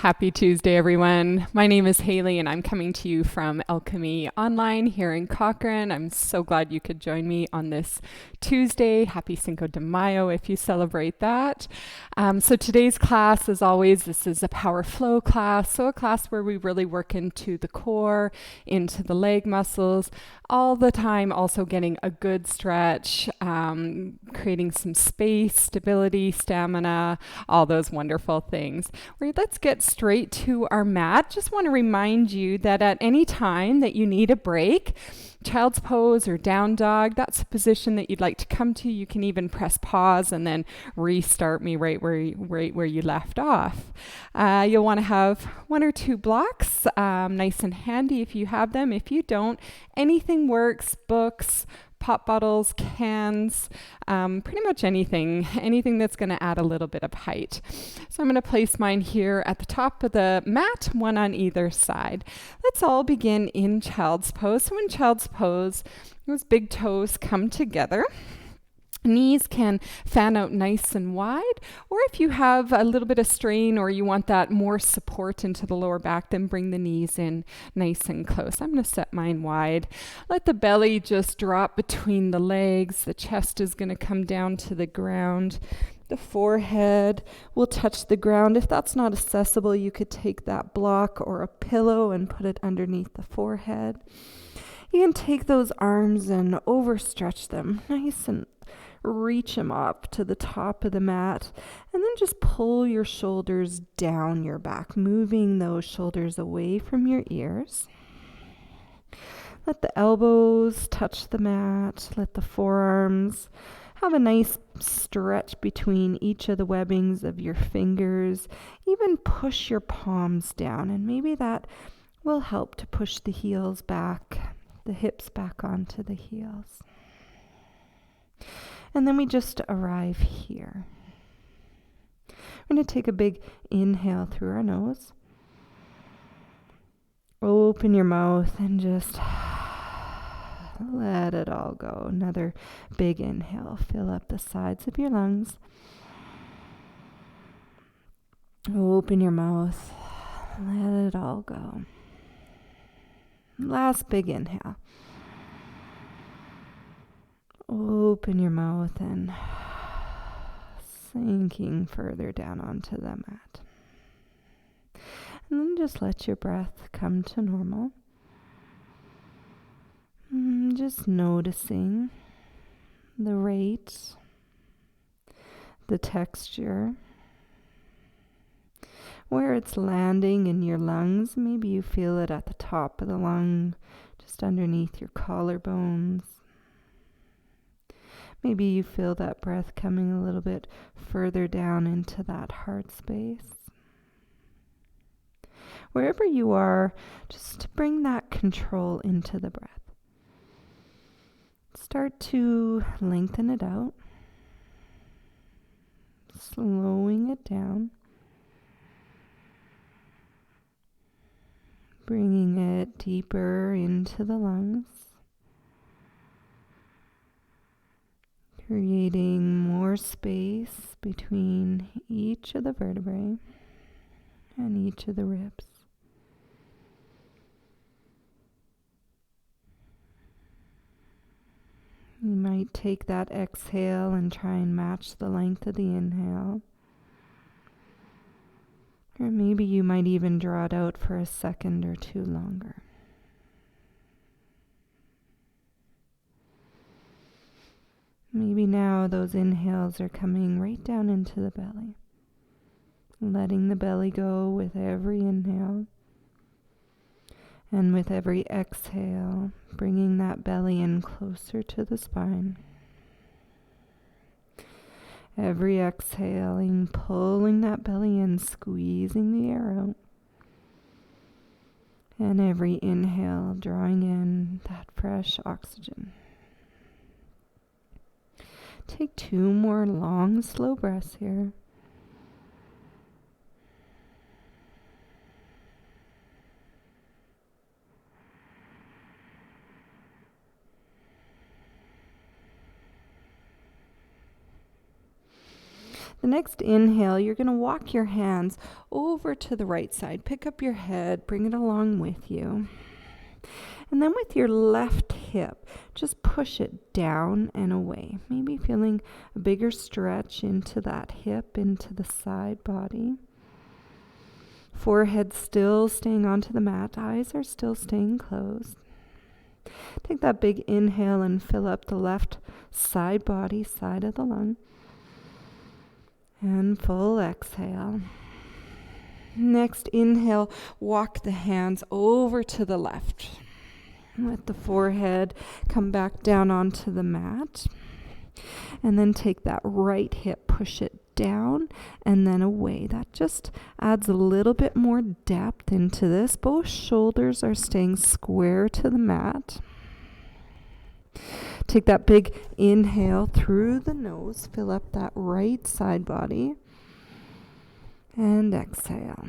Happy Tuesday, everyone. My name is Hayley, and I'm coming to you from Alchemy Online here in Cochrane. I'm so glad you could join me on this Tuesday. Happy Cinco de Mayo if you celebrate that. So today's class, as always, this is a power flow class. So a class where we really work into the core, into the leg muscles, all the time also getting a good stretch, creating some space, stability, stamina, all those wonderful things. Let's get straight to our mat. Just want to remind you that at any time that you need a break, child's pose or down dog, that's a position that you'd like to come to. You can even press pause and then restart me right where you left off. You'll want to have one or two blocks, nice and handy if you have them. If you don't, anything works, books, pop bottles, cans, pretty much anything that's going to add a little bit of height. So I'm going to place mine here at the top of the mat, one on either side. Let's all begin in child's pose. So in child's pose, those big toes come together. Knees can fan out nice and wide, or if you have a little bit of strain or you want that more support into the lower back, then bring the knees in nice and close. I'm going to set mine wide. Let the belly just drop between the legs. The chest is going to come down to the ground. The forehead will touch the ground. If that's not accessible, you could take that block or a pillow and put it underneath the forehead. You can take those arms and overstretch them nice and reach them up to the top of the mat, and then just pull your shoulders down your back, moving those shoulders away from your ears. Let the elbows touch the mat. Let the forearms have a nice stretch between each of the webbings of your fingers. Even push your palms down, and maybe that will help to push the heels back, the hips back onto the heels. And then we just arrive here. We're going to take a big inhale through our nose. Open your mouth and just let it all go. Another big inhale. Fill up the sides of your lungs. Open your mouth. Let it all go. Last big inhale. Open your mouth and sinking further down onto the mat. And then just let your breath come to normal. Just noticing the rate, the texture, where it's landing in your lungs. Maybe you feel it at the top of the lung, just underneath your collarbones. Maybe you feel that breath coming a little bit further down into that heart space. Wherever you are, just bring that control into the breath. Start to lengthen it out, slowing it down, bringing it deeper into the lungs. Creating more space between each of the vertebrae and each of the ribs. You might take that exhale and try and match the length of the inhale. Or maybe you might even draw it out for a second or two longer. Maybe now those inhales are coming right down into the belly, letting the belly go with every inhale, and with every exhale, bringing that belly in closer to the spine. Every exhaling, pulling that belly in, squeezing the air out, and every inhale, drawing in that fresh oxygen. Take 2 more long, slow breaths here. The next inhale, you're going to walk your hands over to the right side. Pick up your head, bring it along with you. And then with your left hip, just push it down and away. Maybe feeling a bigger stretch into that hip, into the side body. Forehead still staying onto the mat. Eyes are still staying closed. Take that big inhale and fill up the left side body, side of the lung. And full exhale. Next inhale, walk the hands over to the left. Let the forehead come back down onto the mat. And then take that right hip, push it down and then away. That just adds a little bit more depth into this. Both shoulders are staying square to the mat. Take that big inhale through the nose. Fill up that right side body. And exhale.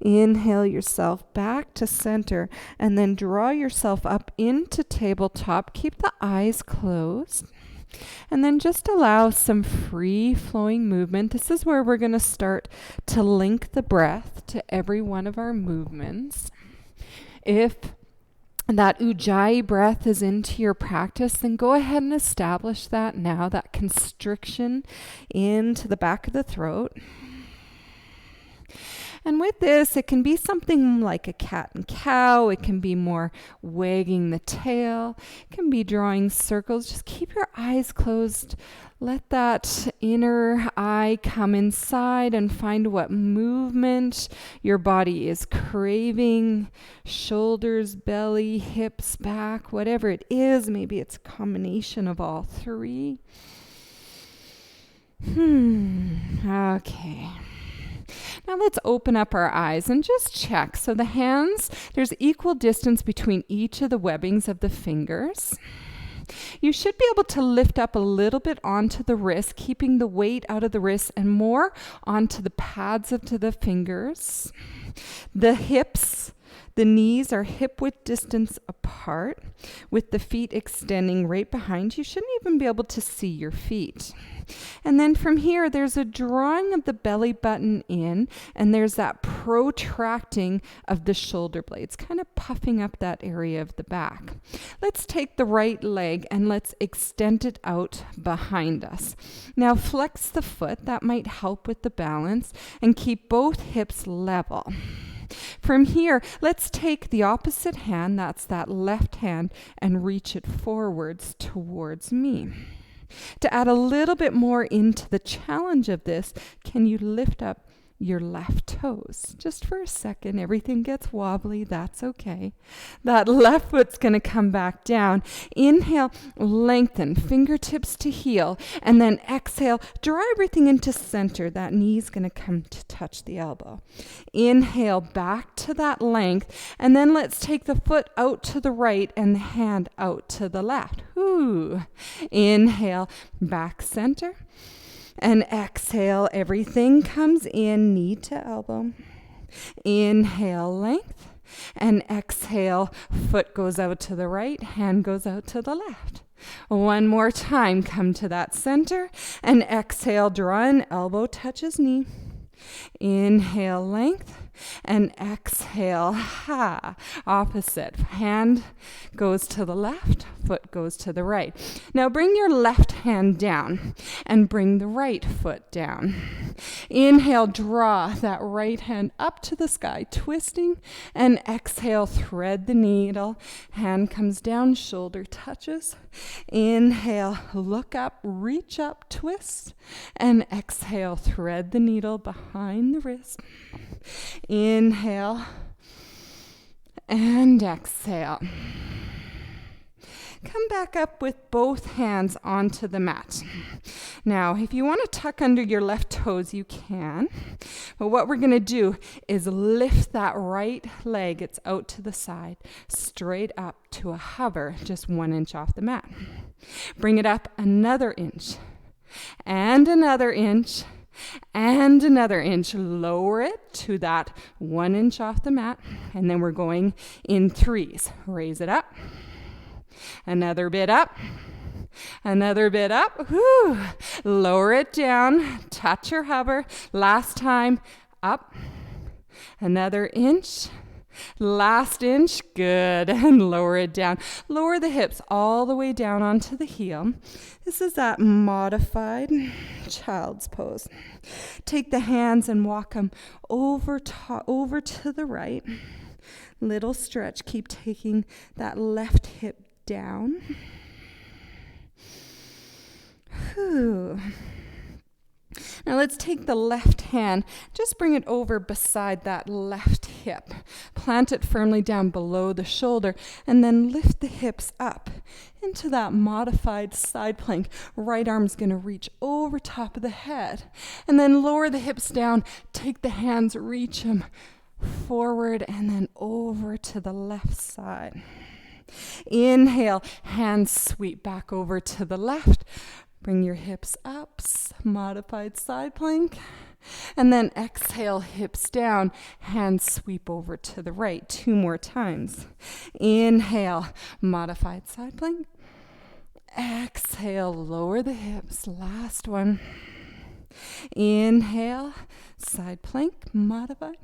Inhale yourself back to center and then draw yourself up into tabletop. Keep the eyes closed. And then just allow some free flowing movement. This is where we're going to start to link the breath to every one of our movements. If that ujjayi breath is into your practice, then go ahead and establish that now, that constriction into the back of the throat. And with this, it can be something like a cat and cow. It can be more wagging the tail. It can be drawing circles. Just keep your eyes closed. Let that inner eye come inside and find what movement your body is craving. Shoulders, belly, hips, back, whatever it is. Maybe it's a combination of all three. Okay. Now let's open up our eyes and just check. So the hands, there's equal distance between each of the webbings of the fingers. You should be able to lift up a little bit onto the wrist, keeping the weight out of the wrist and more onto the pads of the fingers. The hips, the knees are hip width distance apart with the feet extending right behind you. You shouldn't even be able to see your feet. And then from here, there's a drawing of the belly button in, and there's that protracting of the shoulder blades, kind of puffing up that area of the back. Let's take the right leg and let's extend it out behind us. Now flex the foot. That might help with the balance, and keep both hips level. From here, let's take the opposite hand, that's that left hand, and reach it forwards towards me. To add a little bit more into the challenge of this, can you lift up your left toes? Just for a second, everything gets wobbly, that's okay. That left foot's going to come back down. Inhale, lengthen, fingertips to heel, and then exhale, draw everything into center. That knee's going to come to touch the elbow. Inhale, back to that length, and then let's take the foot out to the right and the hand out to the left. Ooh. Inhale, back center. And exhale, everything comes in, knee to elbow. Inhale, length. And exhale, foot goes out to the right, hand goes out to the left. One more time, come to that center. And exhale, draw in, elbow touches knee. Inhale, length. And exhale, opposite. Hand goes to the left, foot goes to the right. Now bring your left hand down and bring the right foot down. Inhale, draw that right hand up to the sky, twisting, and exhale, thread the needle. Hand comes down, shoulder touches. Inhale, look up, reach up, twist, and exhale, thread the needle behind the wrist. Inhale and exhale. Come back up with both hands onto the mat. Now, if you want to tuck under your left toes, you can. But what we're going to do is lift that right leg. It's out to the side, straight up to a hover, just 1 inch off the mat. Bring it up another inch and another inch. And another inch, lower it to that 1 inch off the mat, and then we're going in threes. Raise it up, another bit up, Another bit up. Whew. Lower it down. Touch or hover. Last time. Up. Another inch. Last inch. Good. And lower it down. Lower the hips all the way down onto the heel. This is that modified child's pose. Take the hands and walk them over to the right. Little stretch. Keep taking that left hip down. Whew. Now let's take the left hand, just bring it over beside that left hip. Plant it firmly down below the shoulder and then lift the hips up into that modified side plank. Right arm's going to reach over top of the head. And then lower the hips down, take the hands, reach them forward and then over to the left side. Inhale, hands sweep back over to the left. Bring your hips up, modified side plank. And then exhale, hips down, hands sweep over to the right. 2 more times. Inhale, modified side plank. Exhale, lower the hips. Last one. Inhale, side plank, modified.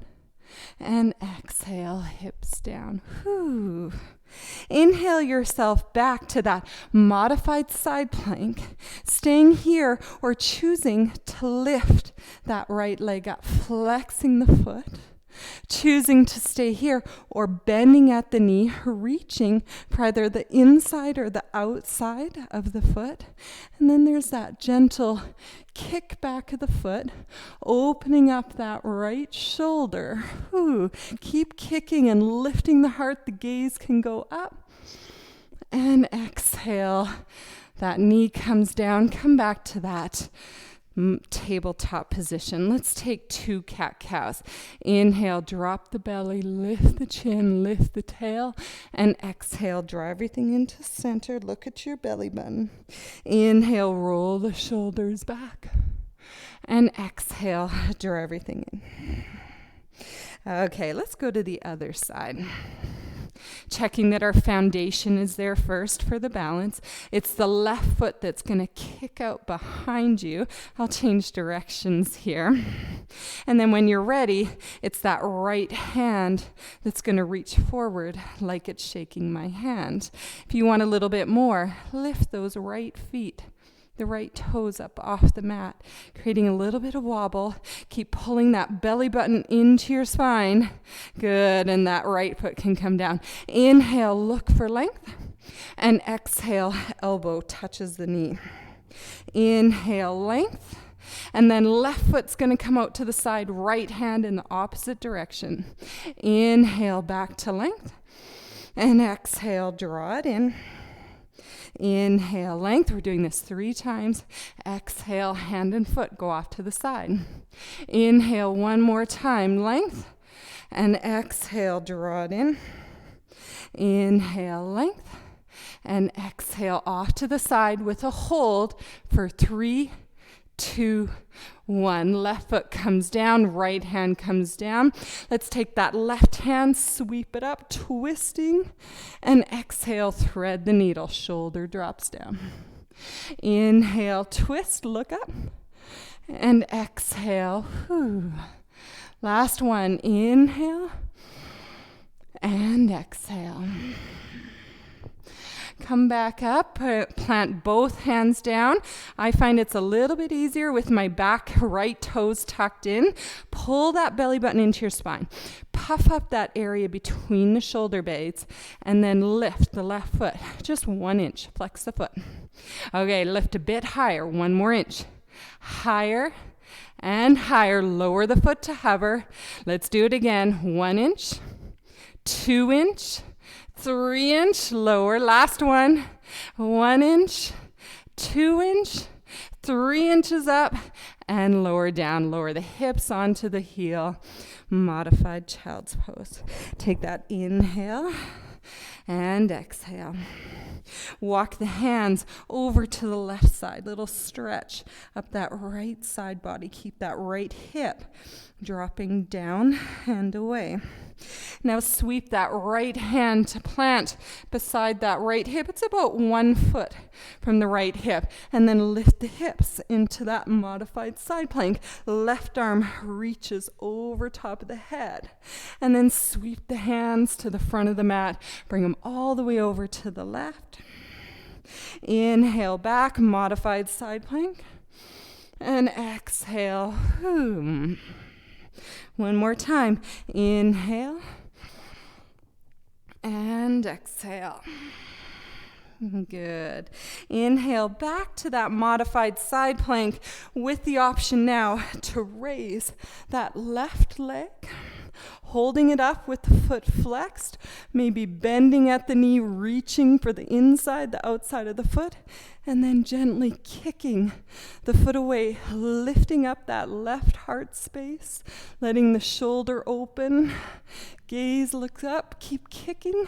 And exhale, hips down. Whew. Inhale yourself back to that modified side plank, staying here or choosing to lift that right leg up, flexing the foot, choosing to stay here or bending at the knee, reaching for either the inside or the outside of the foot. And then there's that gentle kick back of the foot, opening up that right shoulder. Ooh, keep kicking and lifting the heart. The gaze can go up. And exhale. That knee comes down. Come back to that tabletop position. Let's take 2 cat-cows. Inhale, drop the belly, lift the chin, lift the tail, and exhale, draw everything into center. Look at your belly button. Inhale, roll the shoulders back, and exhale, draw everything in. Okay, let's go to the other side. Checking that our foundation is there first for the balance. It's the left foot that's going to kick out behind you. I'll change directions here. And then when you're ready, it's that right hand that's going to reach forward like it's shaking my hand. If you want a little bit more, lift those right feet, the right toes up off the mat, creating a little bit of wobble. Keep pulling that belly button into your spine. Good, and that right foot can come down. Inhale, look for length, and exhale, elbow touches the knee. Inhale, length, and then left foot's going to come out to the side, right hand in the opposite direction. Inhale, back to length, and exhale, draw it in. Inhale, length. We're doing this 3 times. Exhale, hand and foot go off to the side. Inhale, 1 more time, length. And exhale, draw it in. Inhale, length. And exhale, off to the side with a hold for 3, 2, 1. Left foot comes down, right hand comes down. Let's take that left hand, sweep it up, twisting, and exhale, thread the needle. Shoulder drops down. Inhale, twist, look up, and exhale. Whew. Last one, inhale, and exhale. Come back up, plant both hands down. I find it's a little bit easier with my back right toes tucked in. Pull that belly button into your spine. Puff up that area between the shoulder blades and then lift the left foot. Just 1 inch. Flex the foot. Okay, lift a bit higher. 1 more inch. Higher and higher. Lower the foot to hover. Let's do it again. 1 inch, 2 inch, 3 inch, lower. Last one. 1 inch, 2 inch, 3 inches up, and lower down. Lower the hips onto the heel. Modified child's pose. Take that inhale and exhale. Walk the hands over to the left side. Little stretch up that right side body. Keep that right hip dropping down and away. Now sweep that right hand to plant beside that right hip. It's about 1 foot from the right hip. And then lift the hips into that modified side plank. Left arm reaches over top of the head. And then sweep the hands to the front of the mat. Bring them all the way over to the left. Inhale back, modified side plank. And exhale. One more time. Inhale. And exhale. Good. Inhale back to that modified side plank with the option now to raise that left leg, holding it up with the foot flexed, maybe bending at the knee, reaching for the inside, the outside of the foot, and then gently kicking the foot away, lifting up that left heart space, letting the shoulder open, gaze looks up, keep kicking.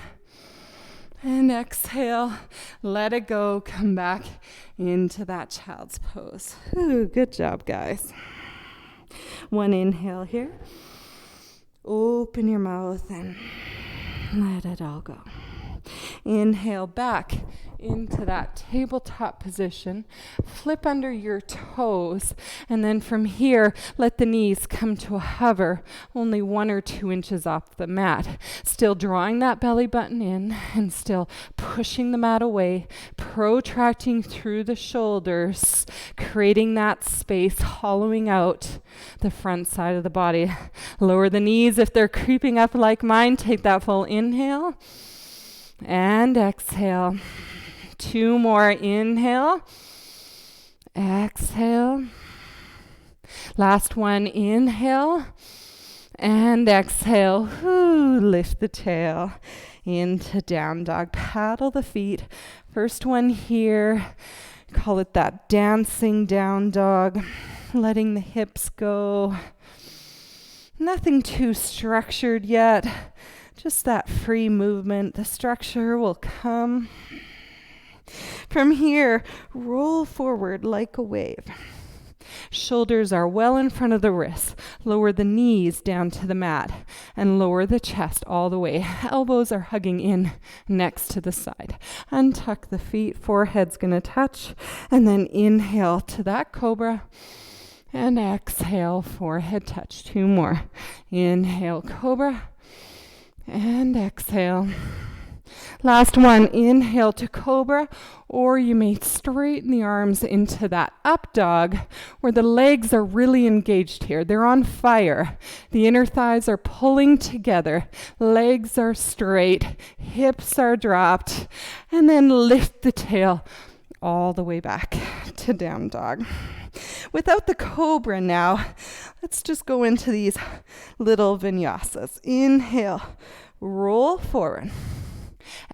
And exhale, let it go, come back into that child's pose. Ooh, good job, guys. One inhale here. Open your mouth and let it all go. Inhale back into that tabletop position. Flip under your toes. And then from here, let the knees come to a hover, only 1 or 2 inches off the mat. Still drawing that belly button in and still pushing the mat away, protracting through the shoulders, creating that space, hollowing out the front side of the body. Lower the knees if they're creeping up like mine. Take that full inhale and exhale. 2 more. Inhale. Exhale. Last one. Inhale. And exhale. Lift the tail into down dog. Paddle the feet. First one here. Call it that dancing down dog. Letting the hips go. Nothing too structured yet. Just that free movement. The structure will come. From here, roll forward like a wave. Shoulders are well in front of the wrists. Lower the knees down to the mat and lower the chest all the way. Elbows are hugging in next to the side. Untuck the feet, forehead's gonna touch, and then inhale to that cobra and exhale, forehead touch. 2 more. Inhale, cobra, and exhale. Last one. Inhale to cobra, or you may straighten the arms into that up dog where the legs are really engaged here. They're on fire. The inner thighs are pulling together. Legs are straight. Hips are dropped. And then lift the tail all the way back to down dog. Without the cobra now, let's just go into these little vinyasas. Inhale, roll forward.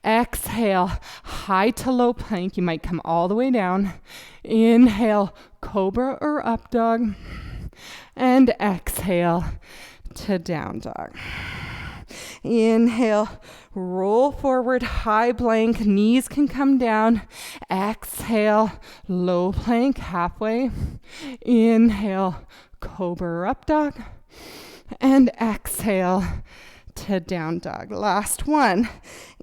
Exhale, high to low plank. You might come all the way down. Inhale, cobra or up dog. And exhale to down dog. Inhale, roll forward, high plank. Knees can come down. Exhale, low plank, halfway. Inhale, cobra or up dog. And exhale to down dog. Last one.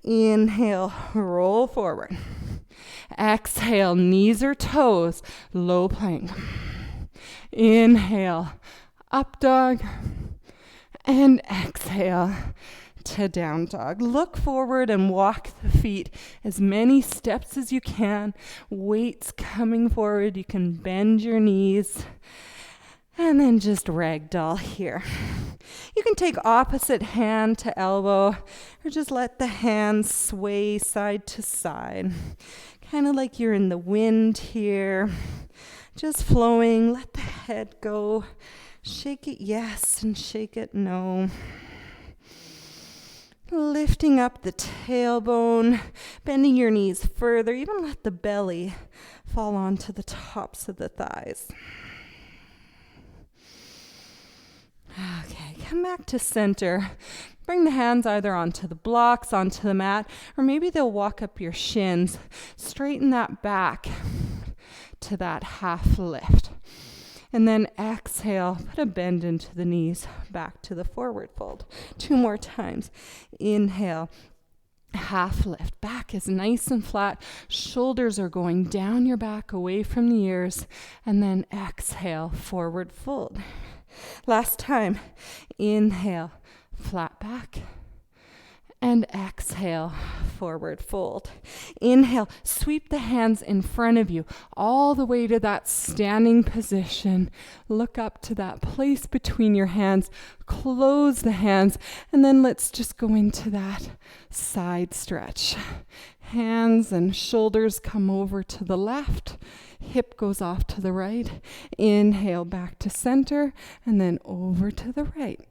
Inhale, roll forward. Exhale, knees or toes, low plank. Inhale, up dog. And exhale to down dog. Look forward and walk the feet as many steps as you can. Weights coming forward. You can bend your knees. And then just ragdoll here. You can take opposite hand to elbow or just let the hands sway side to side. Kind of like you're in the wind here. Just flowing. Let the head go. Shake it yes and shake it no. Lifting up the tailbone, bending your knees further. Even let the belly fall onto the tops of the thighs. Okay, come back to center. Bring the hands either onto the blocks, onto the mat, or maybe they'll walk up your shins. Straighten that back to that half lift. And then exhale, put a bend into the knees, back to the forward fold. 2 more times. Inhale, half lift. Back is nice and flat. Shoulders are going down your back, away from the ears. And then exhale, forward fold. Last time. Inhale, flat back. And exhale, forward fold. Inhale, sweep the hands in front of you all the way to that standing position. Look up to that place between your hands. Close the hands. And then let's just go into that side stretch. Hands and shoulders come over to the left. Hip goes off to the right. Inhale, back to center. And then over to the right.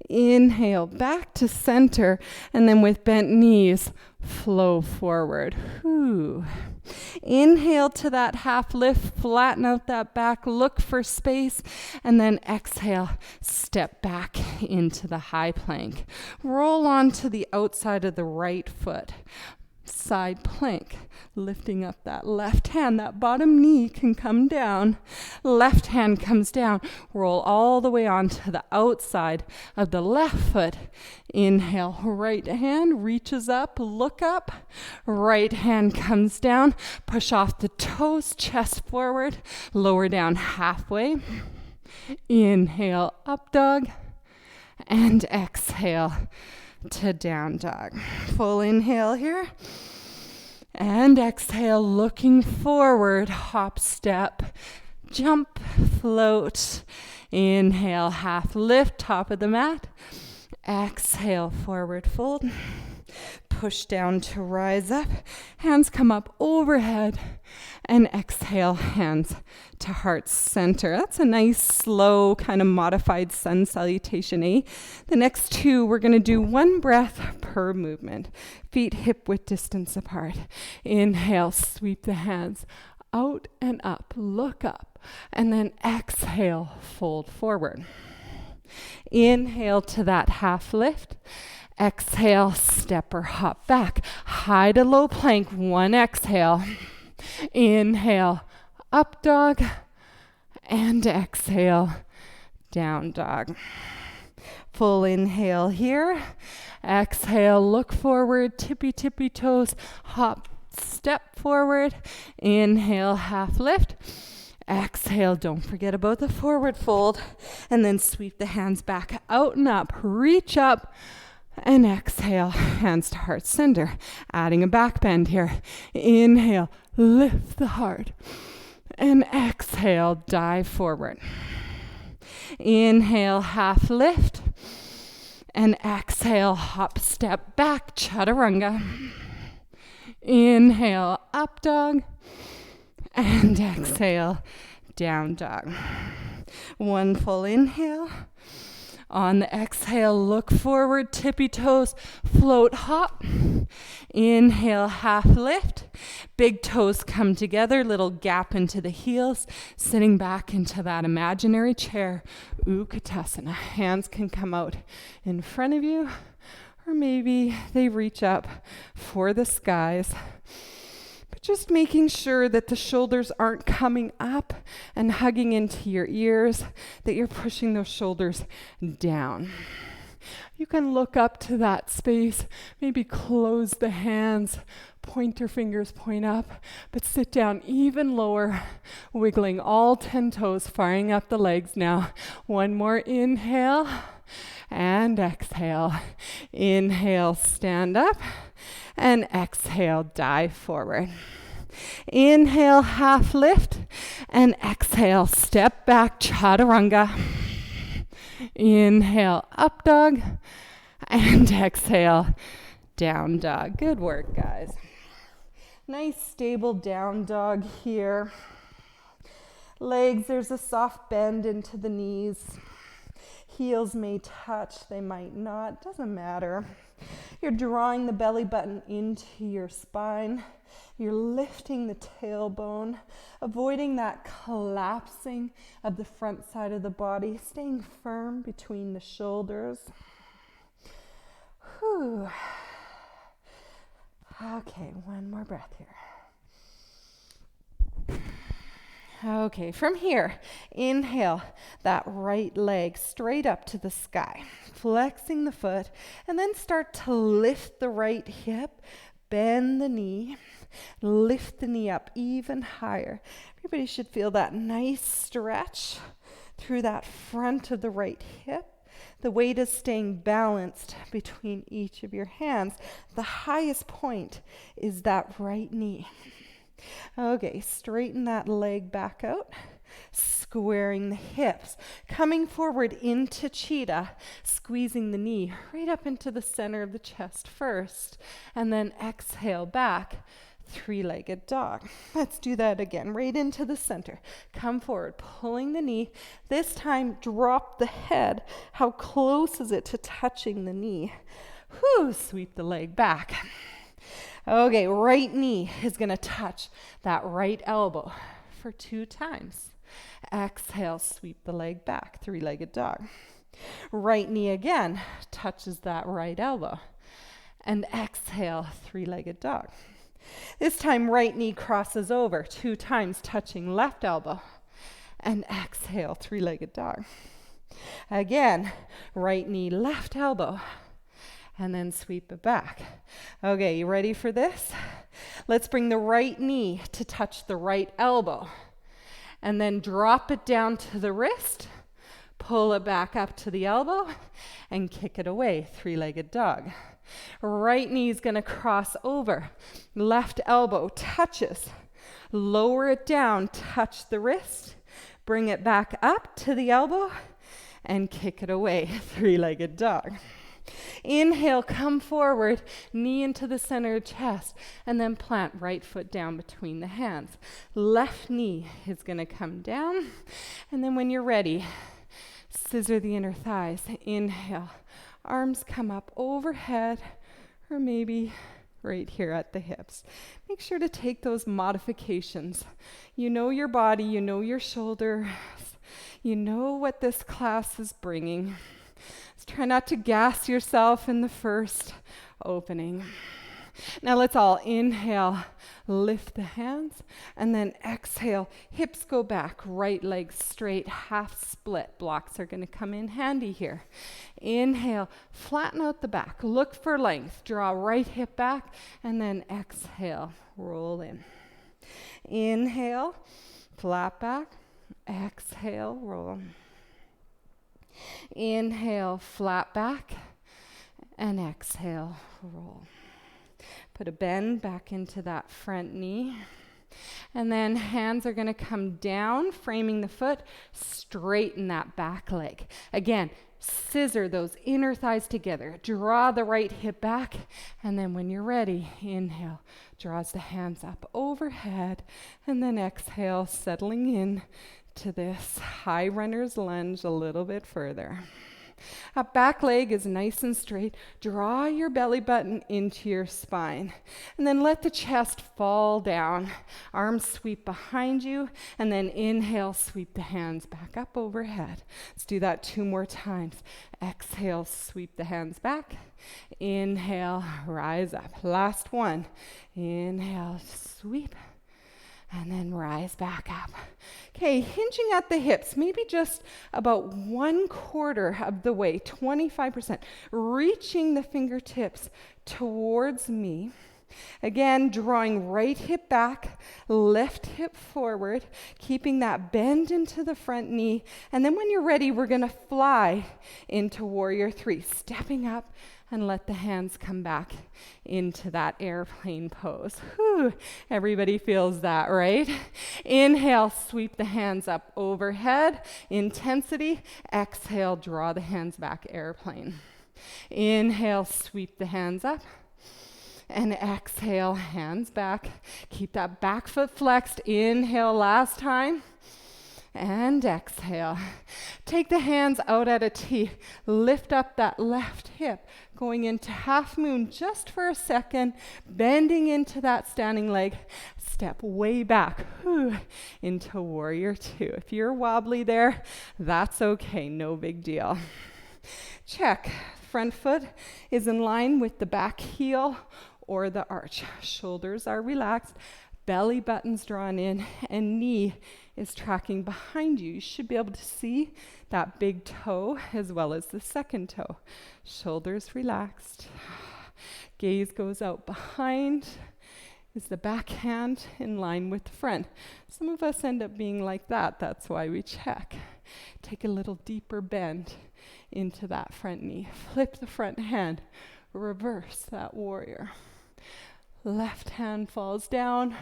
Inhale, back to center, and then with bent knees, flow forward. Whew. Inhale to that half lift, flatten out that back, look for space, and then exhale, step back into the high plank. Roll onto the outside of the right foot. Side plank, lifting up that left hand. That bottom knee can come down. Left hand comes down. Roll all the way onto the outside of the left foot. Inhale, right hand reaches up, look up. Right hand comes down. Push off the toes, chest forward. Lower down halfway. Inhale, up dog. And exhale to down dog. Full inhale here. And exhale, looking forward, hop, step, jump, float. Inhale, half lift, top of the mat. Exhale, forward fold. Push down to rise up. Hands come up overhead. And exhale, hands to heart center. That's a nice, slow, kind of modified sun salutation, eh? The next 2, we're going to do 1 breath per movement. Feet hip width distance apart. Inhale, sweep the hands out and up. Look up. And then exhale, fold forward. Inhale to that half lift. Exhale, step or hop back. High to low plank. 1 exhale. Inhale, up dog. And exhale, down dog. Full inhale here. Exhale, look forward, tippy toes, hop, step forward. Inhale, half lift. Exhale, don't forget about the forward fold. And then sweep the hands back out and up. Reach up. And exhale, hands to heart center. Adding a back bend here. Inhale, lift the heart. And exhale, dive forward. Inhale, half lift. And exhale, hop, step back, chaturanga. Inhale, up dog. And exhale, down dog. 1 full inhale. On the exhale, look forward, tippy toes, float, hop. Inhale, half lift. Big toes come together, little gap into the heels, sitting back into that imaginary chair. Utkatasana. Hands can come out in front of you, or maybe they reach up for the skies. Just making sure that the shoulders aren't coming up and hugging into your ears, that you're pushing those shoulders down. You can look up to that space, maybe close the hands, pointer fingers point up, but sit down even lower, wiggling all 10 toes, firing up the legs now. 1 more inhale and exhale. Inhale, stand up, and exhale, dive forward. Inhale, half lift, and exhale, step back, chaturanga. Inhale, up dog, and exhale, down dog. Good work, guys. Nice, stable down dog here. Legs, there's a soft bend into the knees. Heels may touch, they might not, doesn't matter. You're drawing the belly button into your spine. You're lifting the tailbone, avoiding that collapsing of the front side of the body, staying firm between the shoulders. Whew. Okay, 1 more breath here. Okay, from here, inhale that right leg straight up to the sky, flexing the foot, and then start to lift the right hip, bend the knee, lift the knee up even higher. Everybody should feel that nice stretch through that front of the right hip. The weight is staying balanced between each of your hands. The highest point is that right knee. Okay, straighten that leg back out, squaring the hips, coming forward into cheetah, squeezing the knee right up into the center of the chest first, and then exhale back, three-legged dog. Let's do that again, right into the center. Come forward, pulling the knee. This time, drop the head. How close is it to touching the knee? Whew, sweep the leg back. Okay, right knee is going to touch that right elbow for 2 times. Exhale, sweep the leg back, three-legged dog. Right knee again touches that right elbow. And exhale, three-legged dog. This time, right knee crosses over 2 times, touching left elbow. And exhale, three-legged dog. Again, right knee, left elbow. And then sweep it back. Okay, you ready for this? Let's bring the right knee to touch the right elbow. And then drop it down to the wrist, pull it back up to the elbow, and kick it away, three-legged dog. Right knee is going to cross over. Left elbow touches. Lower it down, touch the wrist, bring it back up to the elbow, and kick it away, three-legged dog. Inhale, come forward, knee into the center of chest, and then plant right foot down between the hands. Left knee is going to come down, and then when you're ready, scissor the inner thighs. Inhale, arms come up overhead, or maybe right here at the hips. Make sure to take those modifications. You know your body, you know your shoulders, you know what this class is bringing. Just try not to gas yourself in the first opening. Now let's all inhale, lift the hands, and then exhale, hips go back, right leg straight, half split. Blocks are going to come in handy here. Inhale, flatten out the back, look for length, draw right hip back, and then exhale, roll in. Inhale, flat back, exhale, roll. Inhale, flat back, and exhale, roll. Put a bend back into that front knee. And then hands are going to come down, framing the foot, straighten that back leg. Again, scissor those inner thighs together. Draw the right hip back, and then when you're ready, inhale, draws the hands up overhead, and then exhale, settling in to this high runner's lunge a little bit further. That back leg is nice and straight. Draw your belly button into your spine. And then let the chest fall down. Arms sweep behind you. And then inhale, sweep the hands back up overhead. Let's do that 2 more times. Exhale, sweep the hands back. Inhale, rise up. Last one. Inhale, sweep. And then rise back up. Okay, hinging at the hips, maybe just about 1/4 of the way, 25%. Reaching the fingertips towards me. Again, drawing right hip back, left hip forward, keeping that bend into the front knee. And then when you're ready, we're going to fly into Warrior 3, stepping up and let the hands come back into that airplane pose. Whew, everybody feels that, right? Inhale, sweep the hands up overhead, intensity. Exhale, draw the hands back, airplane. Inhale, sweep the hands up. And exhale, hands back. Keep that back foot flexed. Inhale, last time. And exhale. Take the hands out at a T. Lift up that left hip, going into half moon just for a second, bending into that standing leg. Step way back into Warrior 2. If you're wobbly there, that's okay, no big deal. Check. Front foot is in line with the back heel or the arch. Shoulders are relaxed. belly button's drawn in, and knee is tracking behind you. You should be able to see that big toe as well as the second toe. Shoulders relaxed. Gaze goes out behind. Is the back hand in line with the front? Some of us end up being like that. That's why we check. Take a little deeper bend into that front knee. Flip the front hand. Reverse that warrior. Left hand falls down,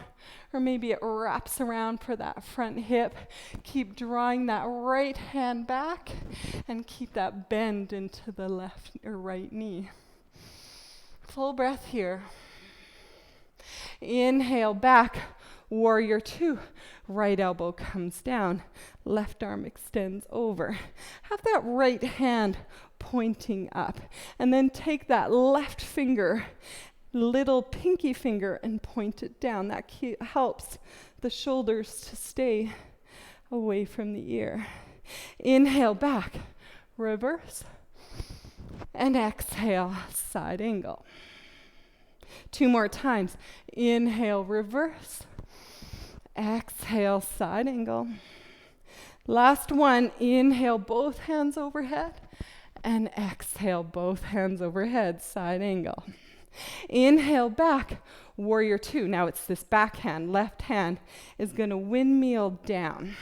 or maybe it wraps around for that front hip. Keep drawing that right hand back and keep that bend into the left or right knee. Full breath here. Inhale back, warrior two. Right elbow comes down, left arm extends over. Have that right hand pointing up, and then take that left finger, little pinky finger, and point it down. That helps the shoulders to stay away from the ear. Inhale back, reverse, and exhale, side angle. 2 more times. Inhale, reverse. Exhale, side angle. Last one. Inhale, both hands overhead. And exhale, both hands overhead, side angle. Inhale back, warrior two. Now it's this back hand. Left hand is going to windmill down.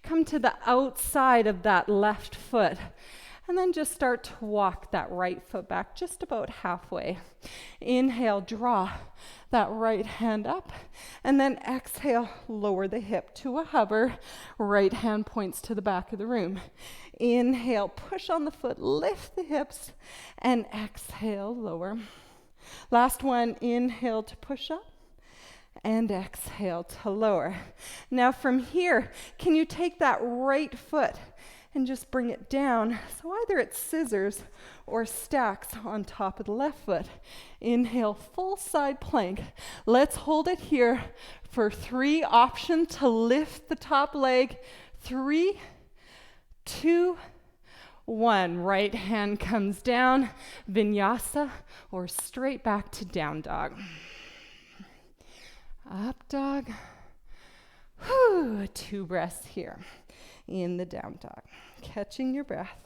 Come to the outside of that left foot. And then just start to walk that right foot back just about halfway. Inhale, draw that right hand up. And then exhale, lower the hip to a hover. Right hand points to the back of the room. Inhale, push on the foot, lift the hips. And exhale, lower. Last one, inhale to push up. And exhale to lower. Now from here, can you take that right foot and just bring it down? So either it's scissors or stacks on top of the left foot. Inhale, full side plank. Let's hold it here for 3. Option to lift the top leg. 3, 2, 1. Right hand comes down, vinyasa, or straight back to down dog. Up dog. Whew, 2 breaths here in the down dog. Catching your breath.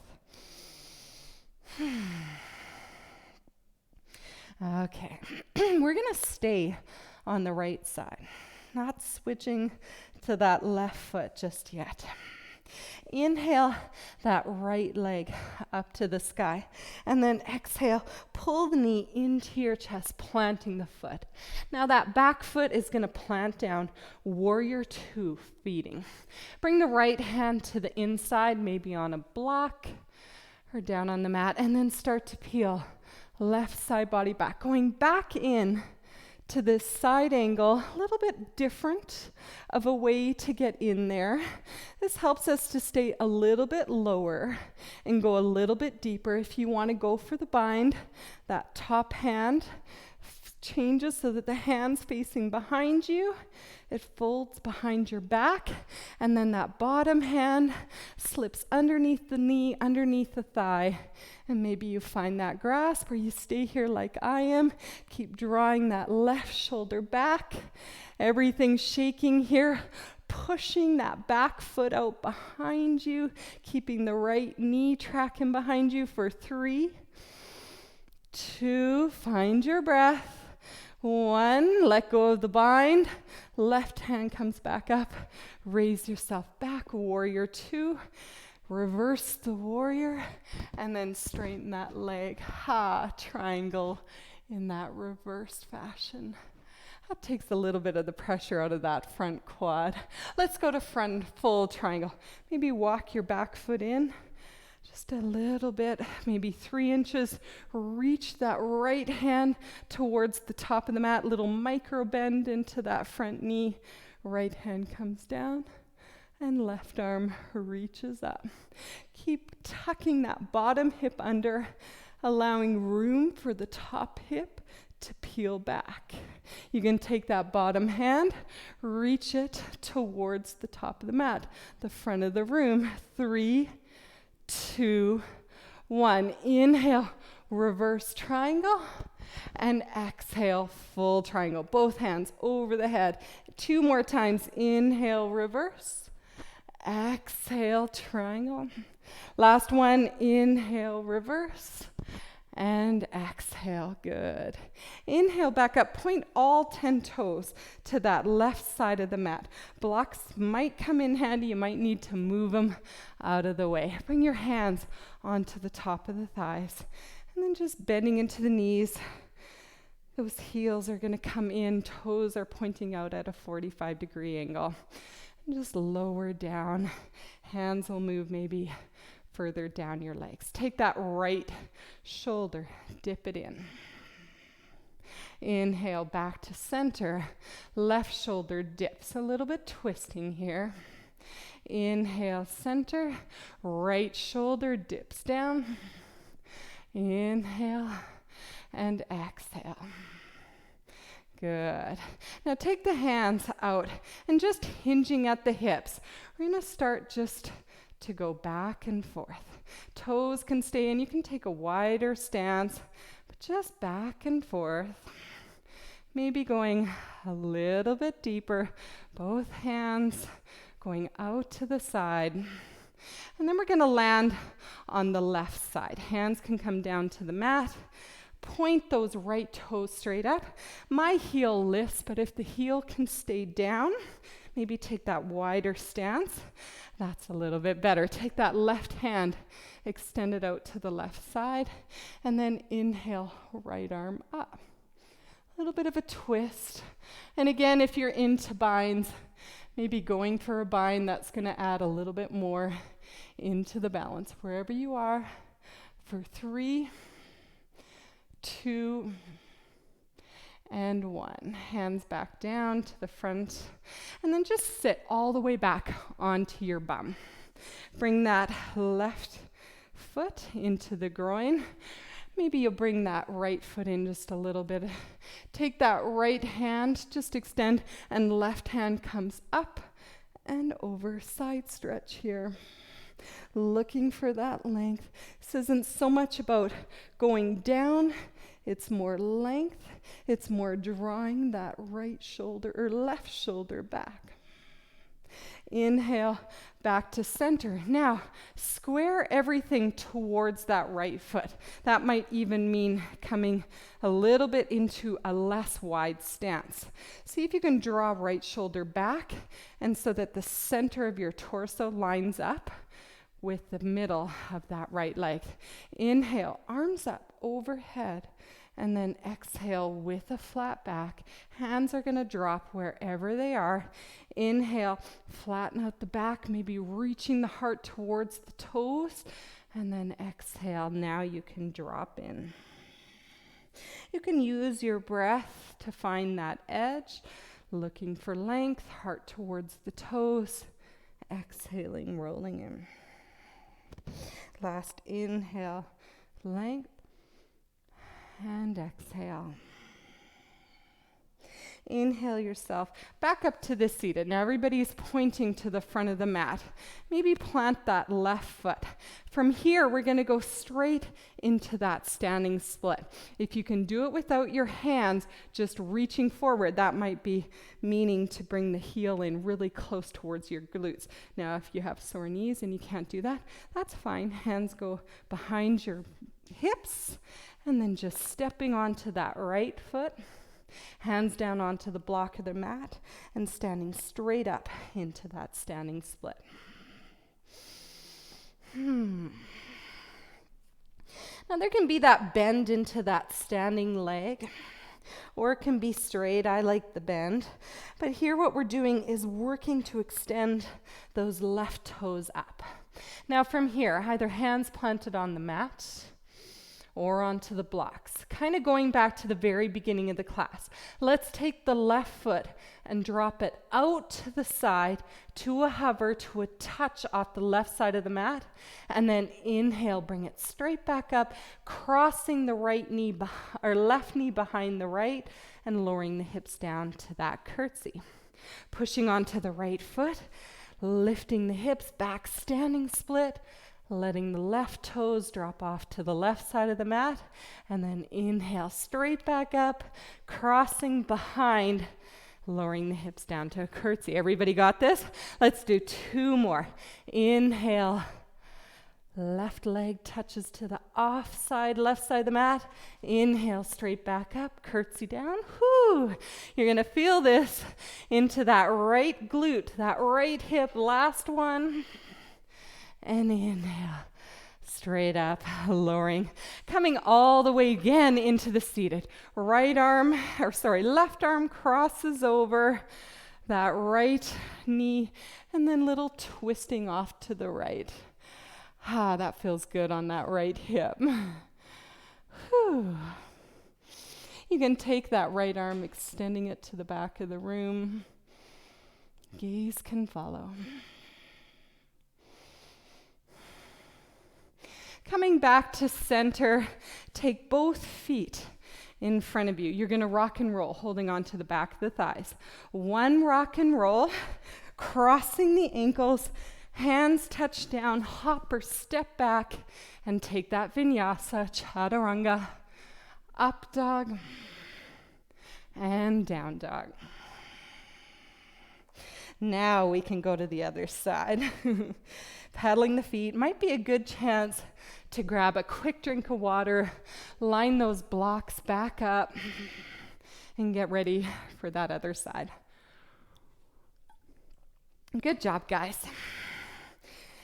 Okay, we're going to stay on the right side, not switching to that left foot just yet. Inhale that right leg up to the sky, and then exhale, pull the knee into your chest, planting the foot. Now that back foot is going to plant down, warrior two, feeding. Bring the right hand to the inside, maybe on a block or down on the mat, and then start to peel left side body back, going back in to this side angle, a little bit different of a way to get in there. This helps us to stay a little bit lower and go a little bit deeper. If you want to go for the bind, that top hand changes so that the hand's facing behind you. It folds behind your back, and then that bottom hand slips underneath the knee, underneath the thigh, and maybe you find that grasp, or you stay here like I am. Keep drawing that left shoulder back. Everything's shaking here, pushing that back foot out behind you, keeping the right knee tracking behind you for 3, 2, find your breath. 1, let go of the bind. Left hand comes back up. Raise yourself back, warrior 2. Reverse the warrior, and then straighten that leg. Triangle in that reversed fashion. That takes a little bit of the pressure out of that front quad. Let's go to front full triangle. Maybe walk your back foot in. Just a little bit, maybe 3 inches. Reach that right hand towards the top of the mat. Little micro bend into that front knee. Right hand comes down, and left arm reaches up. Keep tucking that bottom hip under, allowing room for the top hip to peel back. You can take that bottom hand, reach it towards the top of the mat, the front of the room. 3, 2, 1. Inhale, reverse triangle. And exhale, full triangle. Both hands over the head. 2 more times. Inhale, reverse. Exhale, triangle. Last one, inhale, reverse. And exhale, good. Inhale, back up. Point all 10 toes to that left side of the mat. Blocks might come in handy. You might need to move them out of the way. Bring your hands onto the top of the thighs. And then just bending into the knees. Those heels are going to come in. Toes are pointing out at a 45-degree angle. And just lower down. Hands will move maybe further down your legs. Take that right shoulder, dip it in. Inhale, back to center. Left shoulder dips, a little bit twisting here. Inhale, center. Right shoulder dips down. Inhale and exhale. Good. Now take the hands out and just hinging at the hips. We're going to start just to go back and forth. Toes can stay in. You can take a wider stance, but just back and forth. Maybe going a little bit deeper. Both hands going out to the side. And then we're going to land on the left side. Hands can come down to the mat. Point those right toes straight up. My heel lifts, but if the heel can stay down, maybe take that wider stance. That's a little bit better. Take that left hand, extend it out to the left side, and then inhale, right arm up. A little bit of a twist. And again, if you're into binds, maybe going for a bind, that's going to add a little bit more into the balance. Wherever you are, for 3, 2, and 1. Hands back down to the front. And then just sit all the way back onto your bum. Bring that left foot into the groin. Maybe you'll bring that right foot in just a little bit. Take that right hand, just extend, and left hand comes up and over. Side stretch here. Looking for that length. This isn't so much about going down. It's more length. It's more drawing that right shoulder or left shoulder back. Inhale, back to center. Now, square everything towards that right foot. That might even mean coming a little bit into a less wide stance. See if you can draw right shoulder back, and so that the center of your torso lines up with the middle of that right leg. Inhale, arms up overhead. And then exhale with a flat back. Hands are going to drop wherever they are. Inhale, flatten out the back, maybe reaching the heart towards the toes. And then exhale, now you can drop in. You can use your breath to find that edge. Looking for length, heart towards the toes. Exhaling, rolling in. Last inhale, length. And exhale. Inhale yourself back up to the seated. Now everybody's pointing to the front of the mat. Maybe plant that left foot. From here, we're going to go straight into that standing split. If you can do it without your hands just reaching forward, that might be meaning to bring the heel in really close towards your glutes. Now, if you have sore knees and you can't do that, that's fine. Hands go behind your hips. And then just stepping onto that right foot, hands down onto the block of the mat, and standing straight up into that standing split. Now there can be that bend into that standing leg, or it can be straight. I like the bend. But here what we're doing is working to extend those left toes up. Now from here, either hands planted on the mat, or onto the blocks. Kind of going back to the very beginning of the class. Let's take the left foot and drop it out to the side to a hover, to a touch off the left side of the mat. And then inhale, bring it straight back up, crossing the right knee or left knee behind the right and lowering the hips down to that curtsy. Pushing onto the right foot, lifting the hips back, standing split, letting the left toes drop off to the left side of the mat, and then inhale straight back up, crossing behind, lowering the hips down to a curtsy. Everybody got this? Let's do 2 more. Inhale, left leg touches to the off side, left side of the mat. Inhale, straight back up, curtsy down. Whoo! You're gonna feel this into that right glute, that right hip. Last one. And inhale, straight up, lowering, coming all the way again into the seated. Left arm crosses over that right knee, and then little twisting off to the right. That feels good on that right hip. Whew. You can take that right arm, extending it to the back of the room. Gaze can follow. Coming back to center, take both feet in front of you. You're going to rock and roll, holding on to the back of the thighs. 1 rock and roll, crossing the ankles, hands touch down, hop or step back, and take that vinyasa, chaturanga, up dog, and down dog. Now we can go to the other side. Paddling the feet might be a good chance to grab a quick drink of water, line those blocks back up, and get ready for that other side. Good job, guys.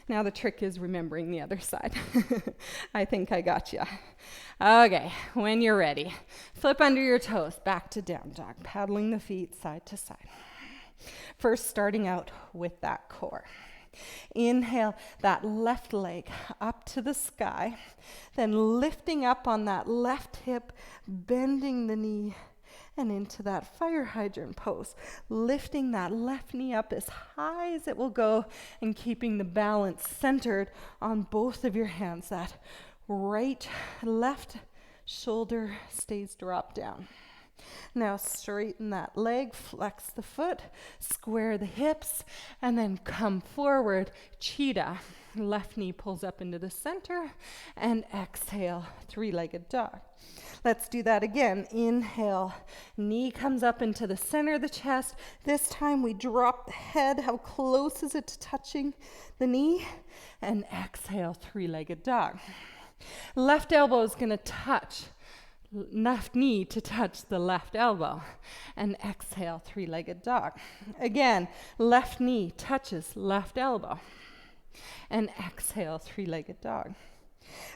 Now the trick is remembering the other side. I think I got you. Okay, when you're ready, flip under your toes, back to down dog, paddling the feet side to side. First, starting out with that core. Inhale that left leg up to the sky, then lifting up on that left hip, bending the knee, and into that fire hydrant pose, lifting that left knee up as high as it will go and keeping the balance centered on both of your hands. That left shoulder stays dropped down. Now straighten that leg, flex the foot, square the hips, and then come forward, cheetah. Left knee pulls up into the center, and exhale, 3-legged dog. Let's do that again. Inhale, knee comes up into the center of the chest. This time we drop the head. How close is it to touching the knee? And exhale, 3-legged dog. Left elbow is going to touch left knee to touch the left elbow, and exhale, 3-legged dog. Again, left knee touches left elbow, and exhale, 3-legged dog.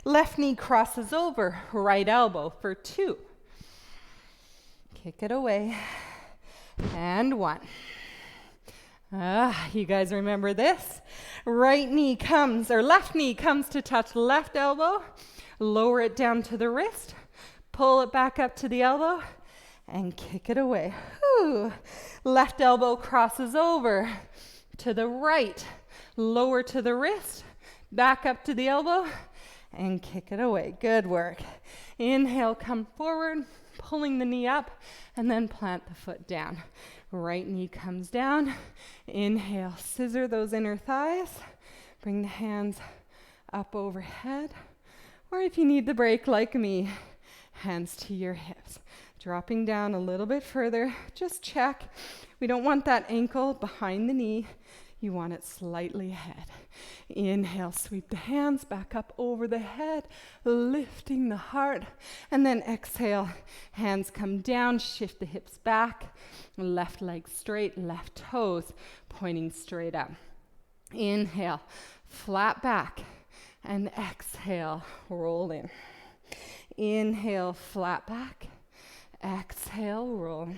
Left knee crosses over right elbow for 2. Kick it away, and 1. You guys remember this? Left knee comes to touch left elbow, lower it down to the wrist, pull it back up to the elbow, and kick it away. Whew. Left elbow crosses over to the right, lower to the wrist, back up to the elbow, and kick it away. Good work. Inhale, come forward, pulling the knee up, and then plant the foot down. Right knee comes down. Inhale, scissor those inner thighs. Bring the hands up overhead. Or if you need the break like me, hands to your hips. Dropping down a little bit further. Just check. We don't want that ankle behind the knee. You want it slightly ahead. Inhale, sweep the hands back up over the head, lifting the heart. And then exhale, hands come down, shift the hips back. Left leg straight, left toes pointing straight up. Inhale, flat back. And exhale, roll in. Inhale, flat back. Exhale, roll.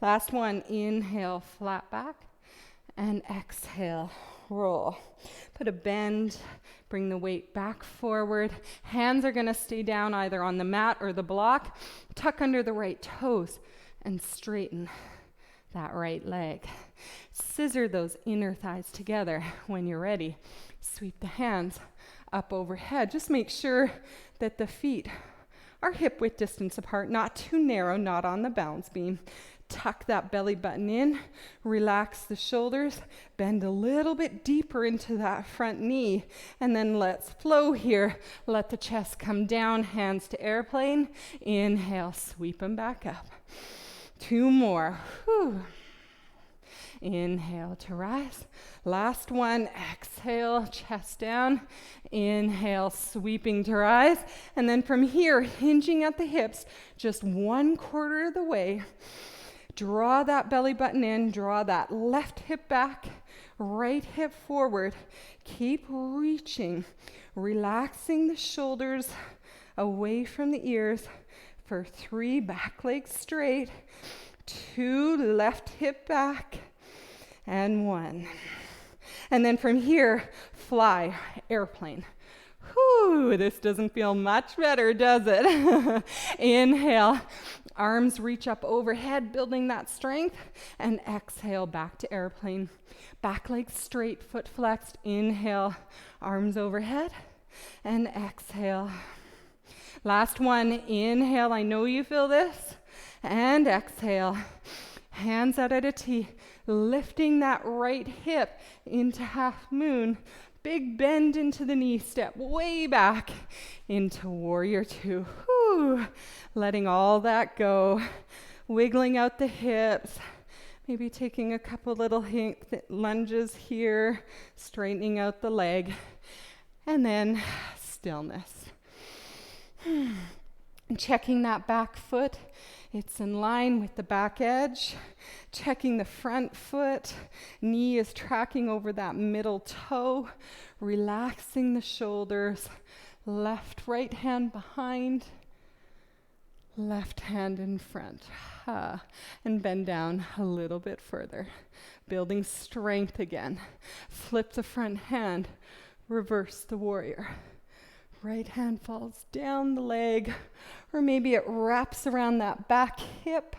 Last one, inhale, flat back. And exhale, roll. Put a bend, bring the weight back forward. Hands are going to stay down either on the mat or the block. Tuck under the right toes and straighten that right leg. Scissor those inner thighs together. When you're ready, sweep the hands up overhead. Just make sure that the feet are hip width distance apart, not too narrow, not on the balance beam. tuck that belly button in, relax the shoulders, bend a little bit deeper into that front knee, and then let's flow here. Let the chest come down, hands to airplane. Inhale, sweep them back up. 2 more. Whew. Inhale to rise. Last one, exhale, chest down. Inhale, sweeping to rise. And then from here, hinging at the hips, just 1/4 of the way. Draw that belly button in, draw that left hip back, right hip forward. Keep reaching, relaxing the shoulders away from the ears for 3, back leg straight, 2, left hip back, and 1. And then from here, fly, airplane. Whew, this doesn't feel much better, does it? Inhale, arms reach up overhead, building that strength, and exhale, back to airplane. Back leg straight, foot flexed. Inhale, arms overhead, and exhale. Last one, inhale, I know you feel this, and exhale. Hands out at a T, lifting that right hip into half moon. Big bend into the knee, step way back into warrior 2. Whew. Letting all that go, wiggling out the hips, maybe taking a couple little lunges here, straightening out the leg, and then stillness. Checking that back foot. It's in line with the back edge. Checking the front foot. Knee is tracking over that middle toe. Relaxing the shoulders. Left, right hand behind. Left hand in front. And bend down a little bit further. Building strength again. Flip the front hand. Reverse the warrior. Right hand falls down the leg, or maybe it wraps around that back hip.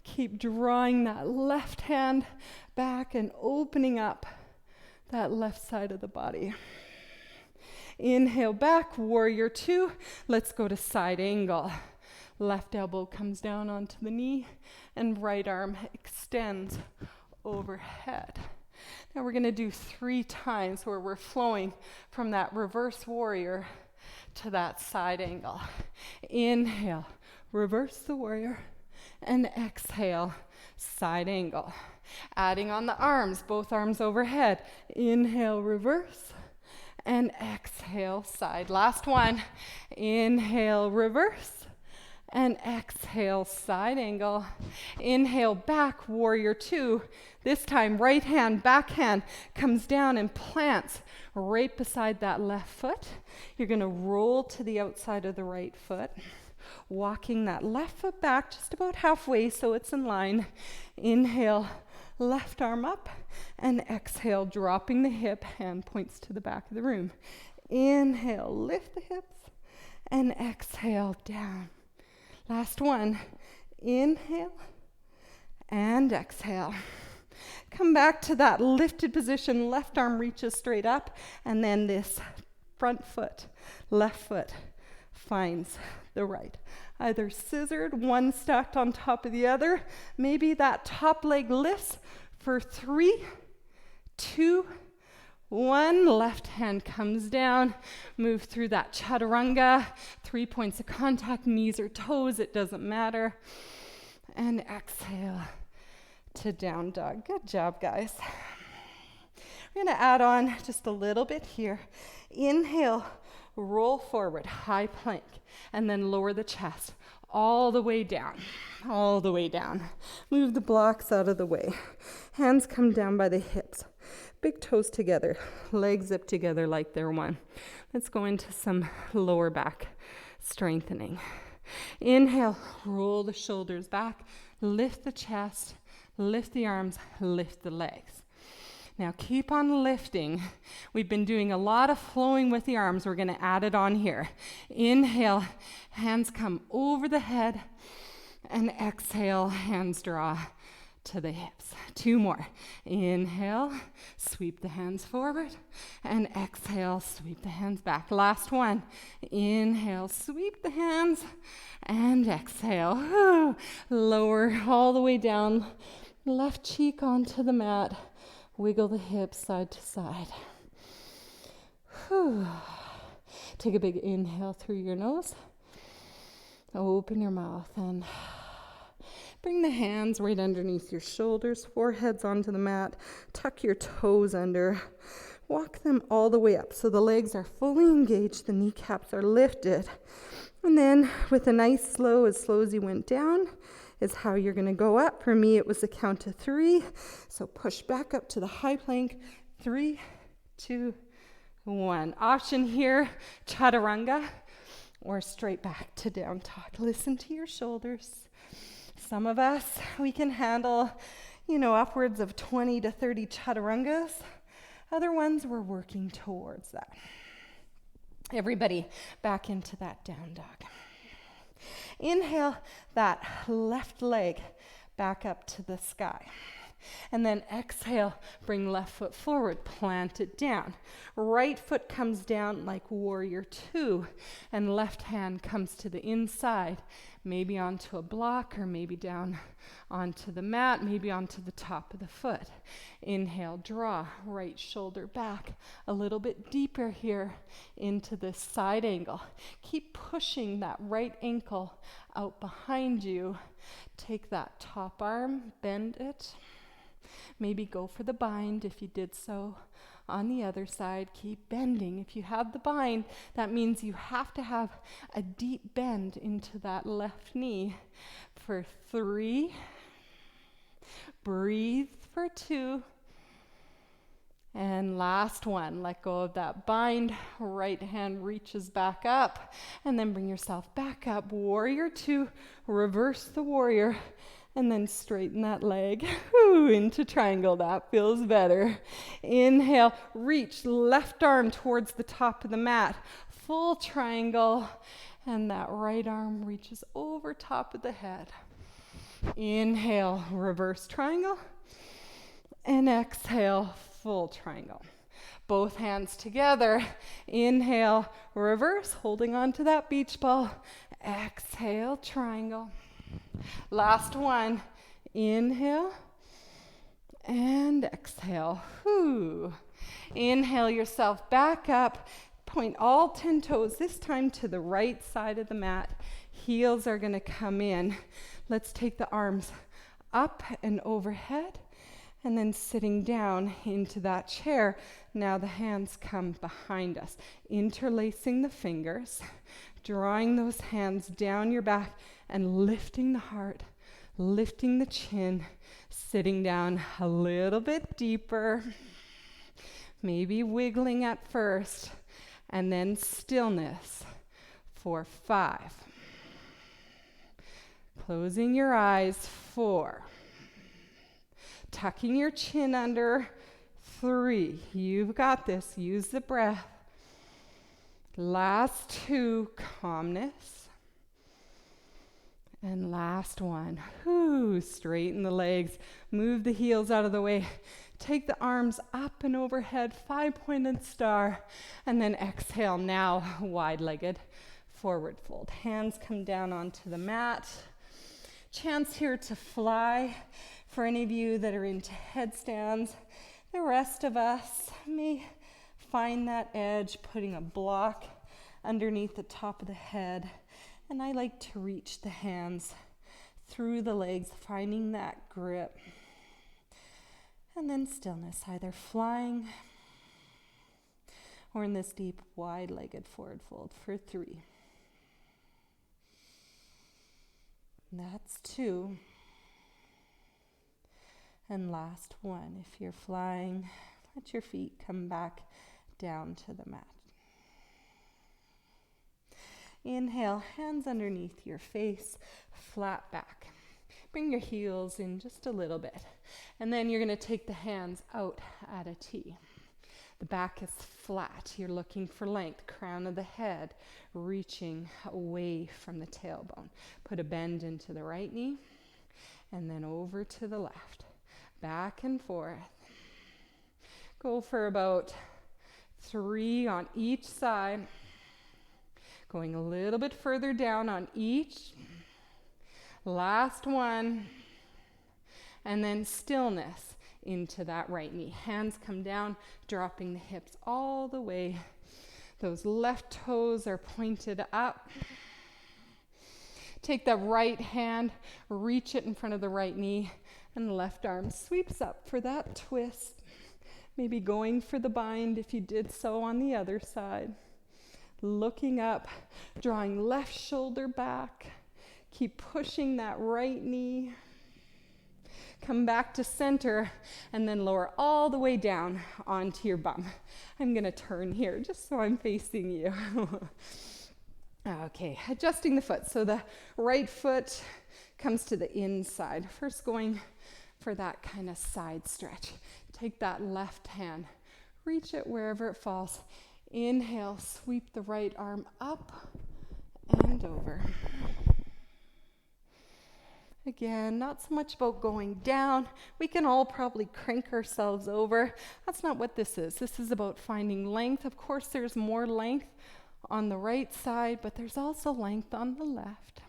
Keep drawing that left hand back and opening up that left side of the body. Inhale back, warrior 2. Let's go to side angle. Left elbow comes down onto the knee, and right arm extends overhead. Now we're going to do 3 times where we're flowing from that reverse warrior to that side angle. Inhale, reverse the warrior, and exhale, side angle. Adding on the arms, both arms overhead. Inhale, reverse, and exhale, side. Last one. Inhale, reverse, and exhale, side angle. Inhale, back, warrior 2. This time, right hand, back hand comes down and plants right beside that left foot. You're going to roll to the outside of the right foot, walking that left foot back just about halfway so it's in line. Inhale, left arm up, and exhale, dropping the hip, hand points to the back of the room. Inhale, lift the hips, and exhale, down. Last one. Inhale and exhale. Come back to that lifted position. Left arm reaches straight up, and then this front foot, left foot finds the right. Either scissored, one stacked on top of the other. Maybe that top leg lifts for 3, 2, 1. Left hand comes down. Move through that chaturanga. 3 points of contact, knees or toes, it doesn't matter. And exhale to down dog. Good job, guys. We're going to add on just a little bit here. Inhale, roll forward, high plank, and then lower the chest all the way down, all the way down. Move the blocks out of the way. Hands come down by the hips. Big toes together, legs zip together like they're one. Let's go into some lower back strengthening. Inhale, roll the shoulders back, lift the chest, lift the arms, lift the legs. Now keep on lifting. We've been doing a lot of flowing with the arms. We're going to add it on here. Inhale, hands come over the head, and exhale, hands draw to the hips. 2 more. Inhale, sweep the hands forward, and exhale, sweep the hands back. Last one. Inhale, sweep the hands, and exhale. Whew. Lower all the way down, left cheek onto the mat. Wiggle the hips side to side. Whew. Take a big inhale through your nose. Open your mouth and bring the hands right underneath your shoulders, foreheads onto the mat. Tuck your toes under. Walk them all the way up so the legs are fully engaged, the kneecaps are lifted. And then with a nice slow as you went down, is how you're going to go up. For me, it was a count of 3. So push back up to the high plank. 3, 2, 1. Option here, chaturanga, or straight back to down dog. Listen to your shoulders. Some of us, we can handle, upwards of 20 to 30 chaturangas. Other ones, we're working towards that. Everybody back into that down dog. Inhale that left leg back up to the sky. And then exhale, bring left foot forward, plant it down. Right foot comes down like warrior 2, and left hand comes to the inside, maybe onto a block or maybe down onto the mat, maybe onto the top of the foot. Inhale, draw, right shoulder back a little bit deeper here into this side angle. Keep pushing that right ankle out behind you. Take that top arm, bend it. Maybe go for the bind if you did so on the other side. Keep bending. If you have the bind, that means you have to have a deep bend into that left knee for 3. Breathe for 2. And last one, let go of that bind. Right hand reaches back up. And then bring yourself back up. Warrior 2, reverse the warrior. And then straighten that leg into triangle. That feels better. Inhale, reach left arm towards the top of the mat. Full triangle. And that right arm reaches over top of the head. Inhale, reverse triangle. And exhale, full triangle. Both hands together. Inhale, reverse, holding on to that beach ball. Exhale, triangle. Last one. Inhale and exhale. Inhale yourself back up. Point all 10 toes, this time to the right side of the mat. Heels are going to come in. Let's take the arms up and overhead, and then sitting down into that chair. Now the hands come behind us, interlacing the fingers, drawing those hands down your back and lifting the heart, lifting the chin, sitting down a little bit deeper, maybe wiggling at first, and then stillness for 5. Closing your eyes, 4. Tucking your chin under, 3. You've got this. Use the breath. Last 2, calmness. And last one. Straighten the legs. Move the heels out of the way. Take the arms up and overhead, 5-pointed star. And then exhale now, wide-legged forward fold. Hands come down onto the mat. Chance here to fly. For any of you that are into headstands, the rest of us may find that edge, putting a block underneath the top of the head. And I like to reach the hands through the legs, finding that grip. And then stillness, either flying or in this deep, wide-legged forward fold for 3. That's 2. And last one. If you're flying, let your feet come back down to the mat. Inhale, hands underneath your face, flat back. Bring your heels in just a little bit. And then you're going to take the hands out at a T. The back is flat. You're looking for length. Crown of the head reaching away from the tailbone. Put a bend into the right knee and then over to the left. Back and forth. Go for about 3 on each side. Going a little bit further down on each. Last one. And then stillness into that right knee. Hands come down, dropping the hips all the way. Those left toes are pointed up. Take that right hand, reach it in front of the right knee, and the left arm sweeps up for that twist. Maybe going for the bind if you did so on the other side. Looking up, drawing left shoulder back. Keep pushing that right knee. Come back to center and then lower all the way down onto your bum. I'm going to turn here just so I'm facing you. Okay, adjusting the foot. So the right foot comes to the inside. First going for that kind of side stretch. Take that left hand, reach it wherever it falls. Inhale, sweep the right arm up and over. Again, not so much about going down. We can all probably crank ourselves over. That's not what this is. This is about finding length. Of course, there's more length on the right side, but there's also length on the left.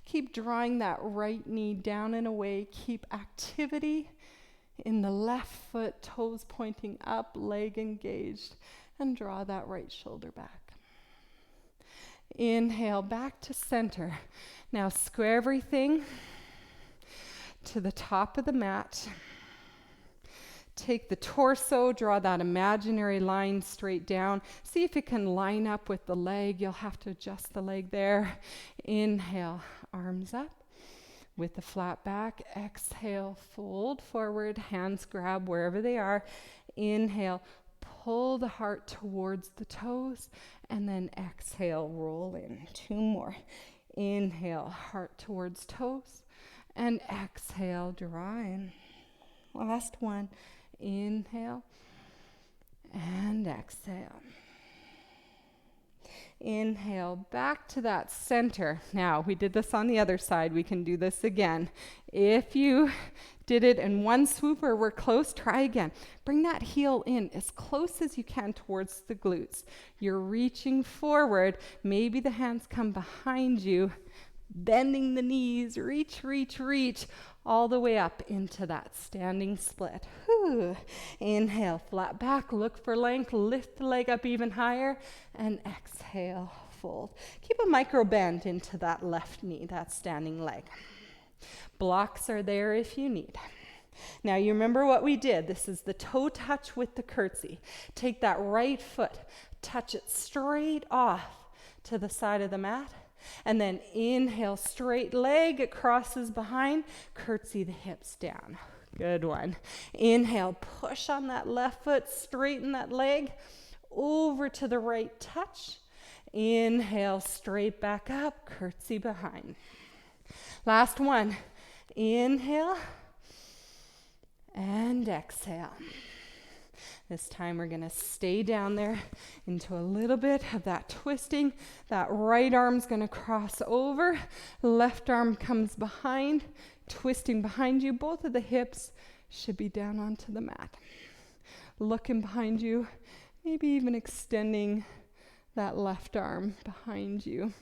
Keep drawing that right knee down and away. Keep activity in the left foot, toes pointing up, leg engaged, and draw that right shoulder back. Inhale, back to center. Now square everything to the top of the mat. Take the torso, draw that imaginary line straight down. See if it can line up with the leg. You'll have to adjust the leg there. Inhale, arms up with the flat back. Exhale, fold forward, hands grab wherever they are. Inhale, pull the heart towards the toes, and then exhale, roll in. 2 more. Inhale, heart towards toes, and exhale, draw in. Last one. Inhale and exhale. Inhale, back to that center. Now, we did this on the other side. We can do this again. If you did it in one swoop or we're close, try again. Bring that heel in as close as you can towards the glutes. You're reaching forward. Maybe the hands come behind you, bending the knees. Reach, reach, reach, all the way up into that standing split. Whew. Inhale, flat back, look for length, lift the leg up even higher, and exhale, fold. Keep a micro bend into that left knee, that standing leg. Blocks are there if you need. Now you remember what we did. This is the toe touch with the curtsy. Take that right foot, touch it straight off to the side of the mat. And then inhale, straight leg, it crosses behind, curtsy the hips down. Good one. Inhale, push on that left foot, straighten that leg, over to the right touch. Inhale, straight back up, curtsy behind. Last one. Inhale and exhale. This time we're going to stay down there into a little bit of that twisting. That right arm's going to cross over. Left arm comes behind, twisting behind you. Both of the hips should be down onto the mat. Looking behind you, maybe even extending that left arm behind you.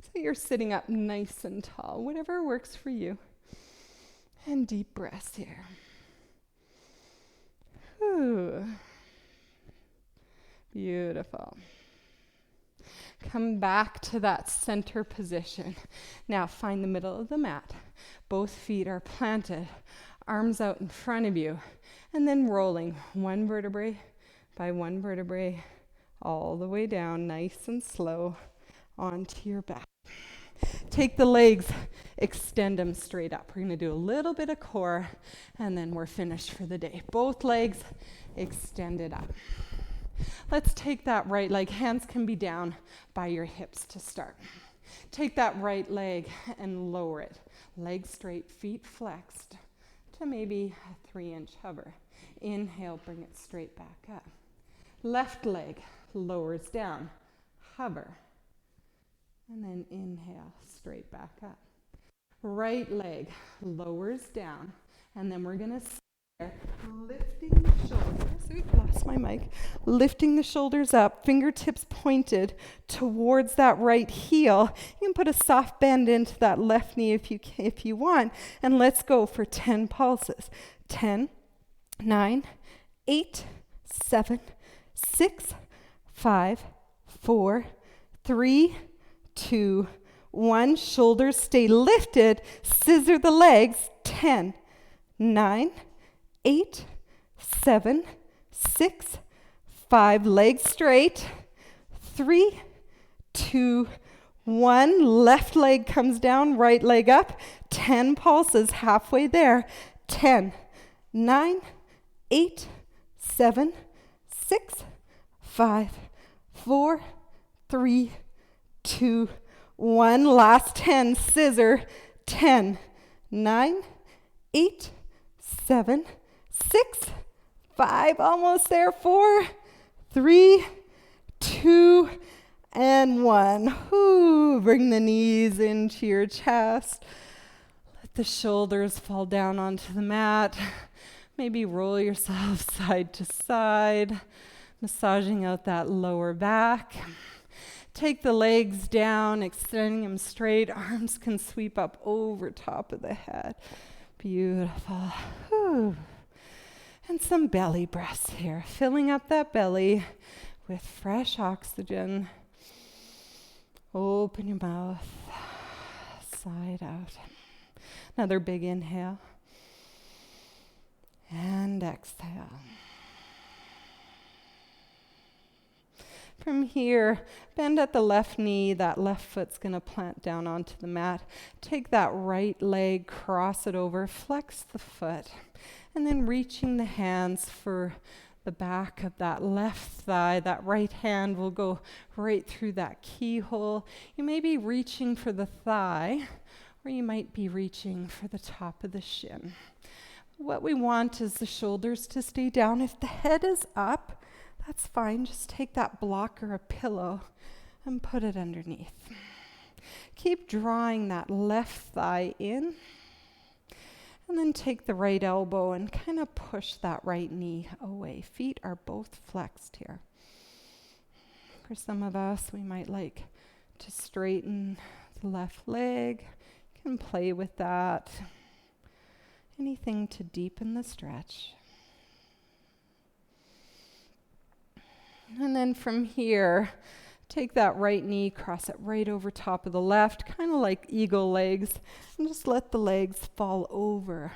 So you're sitting up nice and tall, whatever works for you. And deep breaths here. Ooh. Beautiful. Come back to that center position. Now find the middle of the mat. Both feet are planted, arms out in front of you, and then rolling one vertebrae by one vertebrae all the way down, nice and slow, onto your back. Take the legs, extend them straight up. We're going to do a little bit of core, and then we're finished for the day. Both legs extended up. Let's take that right leg. Hands can be down by your hips to start. Take that right leg and lower it. Legs straight, feet flexed to maybe a 3-inch hover. Inhale, bring it straight back up. Left leg lowers down, hover. And then inhale, straight back up. Right leg lowers down. And then we're going to lifting the shoulders. Oops, lost my mic. Lifting the shoulders up, fingertips pointed towards that right heel. You can put a soft bend into that left knee if you want. And let's go for 10 pulses. 10, 9, 8, 7, 6, 5, 4, 3, 2, 1. Shoulders stay lifted. Scissor the legs. 10, 9, 8, 7, 6, 5. Legs straight. 3, 2, 1. Left leg comes down, right leg up. 10 pulses, halfway there. 10, 9, 8, 7, 6, 5, 4, 3, 2, 1. Last 10, scissor. 10, 9, 8, 7, 6, 5, almost there. 4, 3, 2, and 1. Ooh, bring the knees into your chest. Let the shoulders fall down onto the mat. Maybe roll yourself side to side, massaging out that lower back. Take the legs down, extending them straight. Arms can sweep up over top of the head. Beautiful. Whew. And some belly breaths here, filling up that belly with fresh oxygen. Open your mouth, side out. Another big inhale. And exhale. From here, bend at the left knee. That left foot's going to plant down onto the mat. Take that right leg, cross it over, flex the foot. And then reaching the hands for the back of that left thigh. That right hand will go right through that keyhole. You may be reaching for the thigh, or you might be reaching for the top of the shin. What we want is the shoulders to stay down. If the head is up, that's fine. Just take that block or a pillow and put it underneath. Keep drawing that left thigh in. And then take the right elbow and kind of push that right knee away. Feet are both flexed here. For some of us, we might like to straighten the left leg. You can play with that. Anything to deepen the stretch. And then from here, take that right knee, cross it right over top of the left, kind of like eagle legs, and just let the legs fall over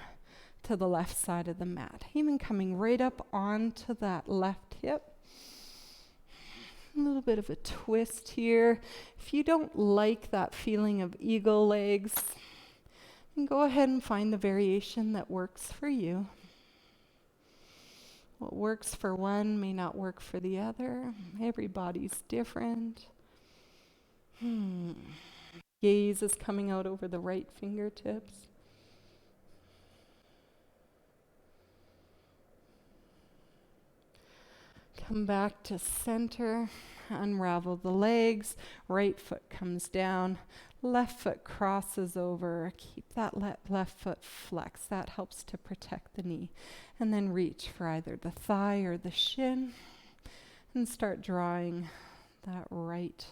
to the left side of the mat, even coming right up onto that left hip. A little bit of a twist here. If you don't like that feeling of eagle legs, then go ahead and find the variation that works for you. What works for one may not work for the other. Everybody's different. Gaze is coming out over the right fingertips. Come back to center. Unravel the legs. Right foot comes down. Left foot crosses over. Keep that left foot flexed. That helps to protect the knee. And then reach for either the thigh or the shin. And start drawing that right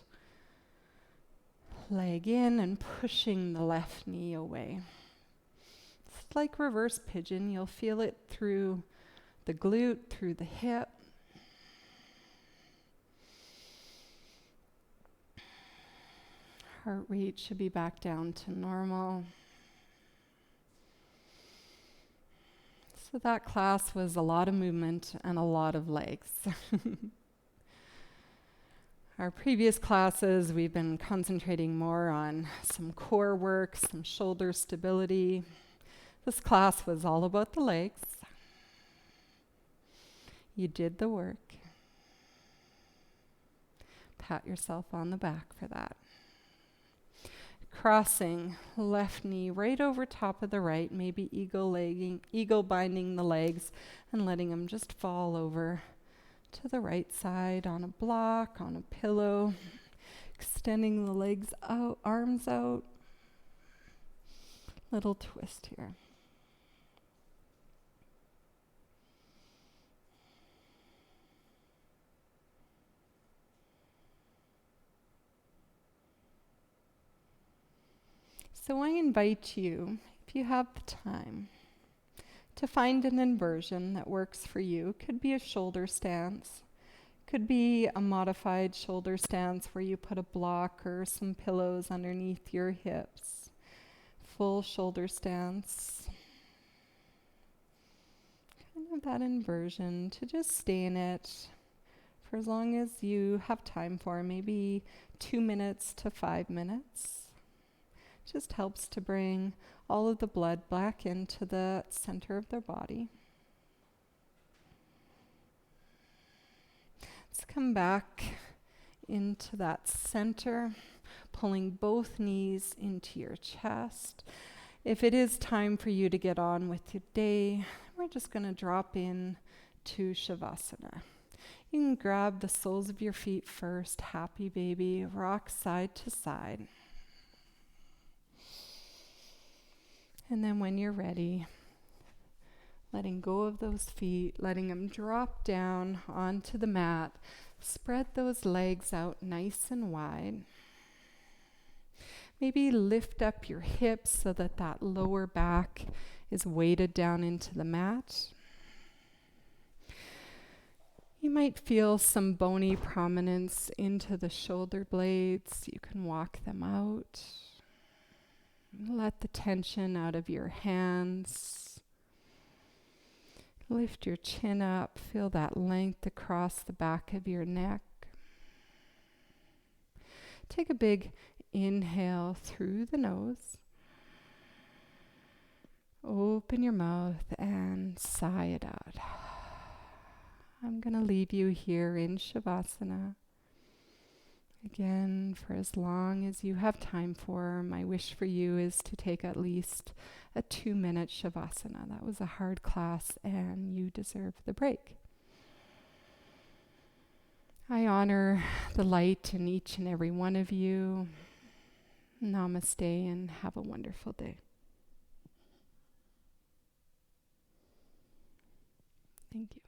leg in and pushing the left knee away. It's like reverse pigeon. You'll feel it through the glute, through the hip. Heart rate should be back down to normal. So that class was a lot of movement and a lot of legs. Our previous classes, we've been concentrating more on some core work, some shoulder stability. This class was all about the legs. You did the work. Pat yourself on the back for that. Crossing left knee right over top of the right, maybe eagle binding the legs and letting them just fall over to the right side on a block, on a pillow. Extending the legs out, arms out. Little twist here. So I invite you, if you have the time, to find an inversion that works for you. Could be a shoulder stance. Could be a modified shoulder stance where you put a block or some pillows underneath your hips. Full shoulder stance. Kind of that inversion, to just stay in it for as long as you have time for, maybe 2 minutes to 5 minutes. Just helps to bring all of the blood back into the center of their body. Let's come back into that center, pulling both knees into your chest. If it is time for you to get on with your day, we're just going to drop in to Shavasana. You can grab the soles of your feet first, happy baby, rock side to side. And then when you're ready, letting go of those feet, letting them drop down onto the mat. Spread those legs out nice and wide. Maybe lift up your hips so that that lower back is weighted down into the mat. You might feel some bony prominence into the shoulder blades. You can walk them out. Let the tension out of your hands. Lift your chin up. Feel that length across the back of your neck. Take a big inhale through the nose. Open your mouth and sigh it out. I'm going to leave you here in Shavasana. Again, for as long as you have time for, my wish for you is to take at least a 2-minute Shavasana. That was a hard class and you deserve the break. I honor the light in each and every one of you. Namaste and have a wonderful day. Thank you.